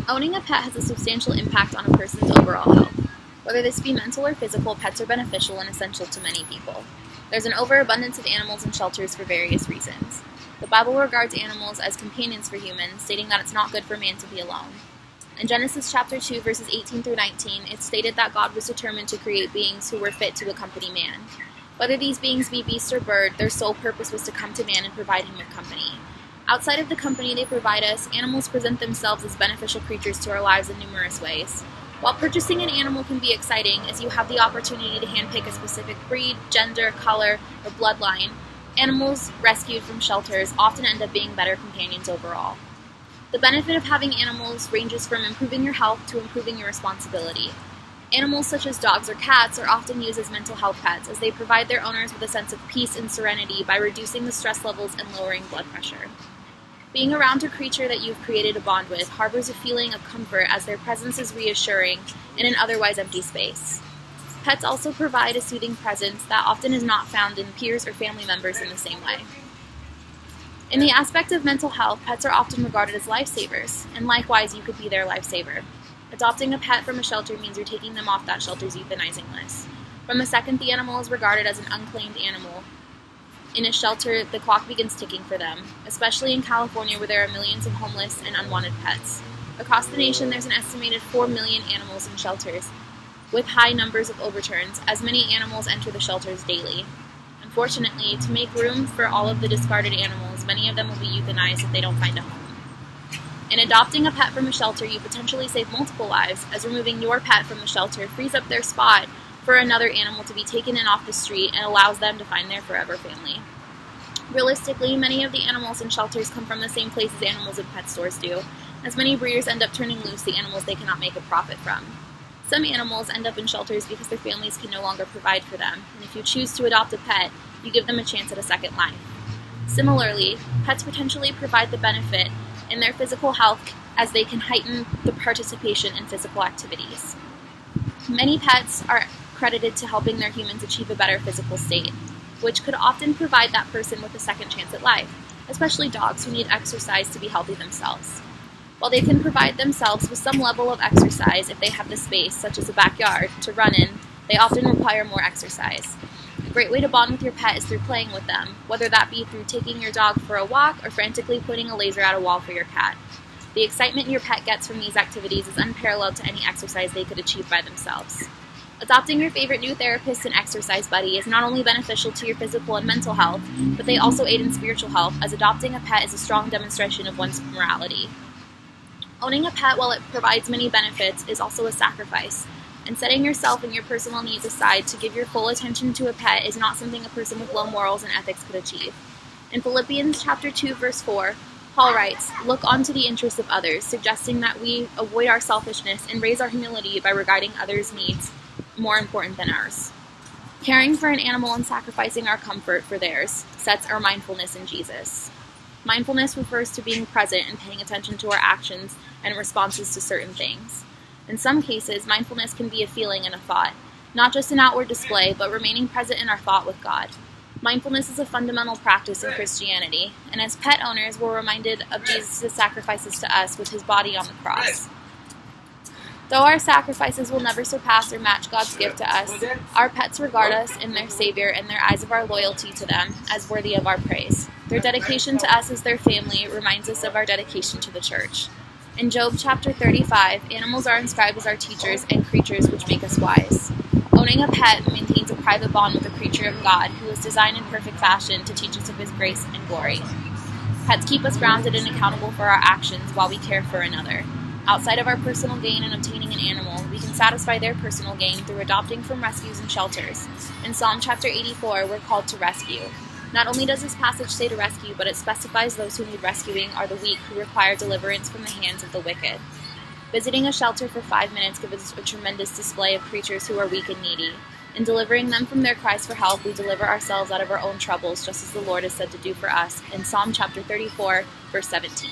Owning a pet has a substantial impact on a person's overall health. Whether this be mental or physical, pets are beneficial and essential to many people. There's an overabundance of animals in shelters for various reasons. The Bible regards animals as companions for humans, stating that it's not good for man to be alone. In Genesis chapter 2, verses 18 through 19, it's stated that God was determined to create beings who were fit to accompany man. Whether these beings be beast or bird, their sole purpose was to come to man and provide him with company. Outside of the company they provide us, animals present themselves as beneficial creatures to our lives in numerous ways. While purchasing an animal can be exciting, as you have the opportunity to handpick a specific breed, gender, color, or bloodline, animals rescued from shelters often end up being better companions overall. The benefit of having animals ranges from improving your health to improving your responsibility. Animals such as dogs or cats are often used as mental health pets, as they provide their owners with a sense of peace and serenity by reducing the stress levels and lowering blood pressure. Being around a creature that you've created a bond with harbors a feeling of comfort, as their presence is reassuring in an otherwise empty space. Pets also provide a soothing presence that often is not found in peers or family members in the same way. In the aspect of mental health, pets are often regarded as lifesavers, and likewise you could be their lifesaver. Adopting a pet from a shelter means you're taking them off that shelter's euthanizing list. From a second, the animal is regarded as an unclaimed animal. In a shelter, the clock begins ticking for them, especially in California, where there are millions of homeless and unwanted pets. Across the nation, there's an estimated 4 million animals in shelters, with high numbers of overturns, as many animals enter the shelters daily. Unfortunately, to make room for all of the discarded animals, many of them will be euthanized if they don't find a home. In adopting a pet from a shelter, you potentially save multiple lives, as removing your pet from the shelter frees up their spot for another animal to be taken in off the street and allows them to find their forever family. Realistically, many of the animals in shelters come from the same place as animals in pet stores do, as many breeders end up turning loose the animals they cannot make a profit from. Some animals end up in shelters because their families can no longer provide for them, and if you choose to adopt a pet, you give them a chance at a second life. Similarly, pets potentially provide the benefit in their physical health, as they can heighten the participation in physical activities. Many pets are credited to helping their humans achieve a better physical state, which could often provide that person with a second chance at life, especially dogs who need exercise to be healthy themselves. While they can provide themselves with some level of exercise if they have the space, such as a backyard, to run in, they often require more exercise. A great way to bond with your pet is through playing with them, whether that be through taking your dog for a walk or frantically pointing a laser at a wall for your cat. The excitement your pet gets from these activities is unparalleled to any exercise they could achieve by themselves. Adopting your favorite new therapist and exercise buddy is not only beneficial to your physical and mental health, but they also aid in spiritual health, as adopting a pet is a strong demonstration of one's morality. Owning a pet, while it provides many benefits, is also a sacrifice, and setting yourself and your personal needs aside to give your full attention to a pet is not something a person with low morals and ethics could achieve. In Philippians chapter 2, verse 4, Paul writes, "Look on to the interests of others," suggesting that we avoid our selfishness and raise our humility by regarding others' needs more important than ours. Caring for an animal and sacrificing our comfort for theirs sets our mindfulness in Jesus. Mindfulness refers to being present and paying attention to our actions and responses to certain things. In some cases, mindfulness can be a feeling and a thought, not just an outward display, but remaining present in our thought with God. Mindfulness is a fundamental practice in Christianity, and as pet owners, we're reminded of Jesus' sacrifices to us with his body on the cross. Though our sacrifices will never surpass or match God's gift to us, our pets regard us in their Savior and their eyes of our loyalty to them as worthy of our praise. Their dedication to us as their family reminds us of our dedication to the church. In Job chapter 35, animals are inscribed as our teachers and creatures which make us wise. Owning a pet maintains a private bond with a creature of God who is designed in perfect fashion to teach us of his grace and glory. Pets keep us grounded and accountable for our actions while we care for another. Outside of our personal gain in obtaining an animal, we can satisfy their personal gain through adopting from rescues and shelters. In Psalm chapter 84, we're called to rescue. Not only does this passage say to rescue, but it specifies those who need rescuing are the weak who require deliverance from the hands of the wicked. Visiting a shelter for 5 minutes gives us a tremendous display of creatures who are weak and needy. In delivering them from their cries for help, we deliver ourselves out of our own troubles, just as the Lord has said to do for us in Psalm chapter 34, verse 17.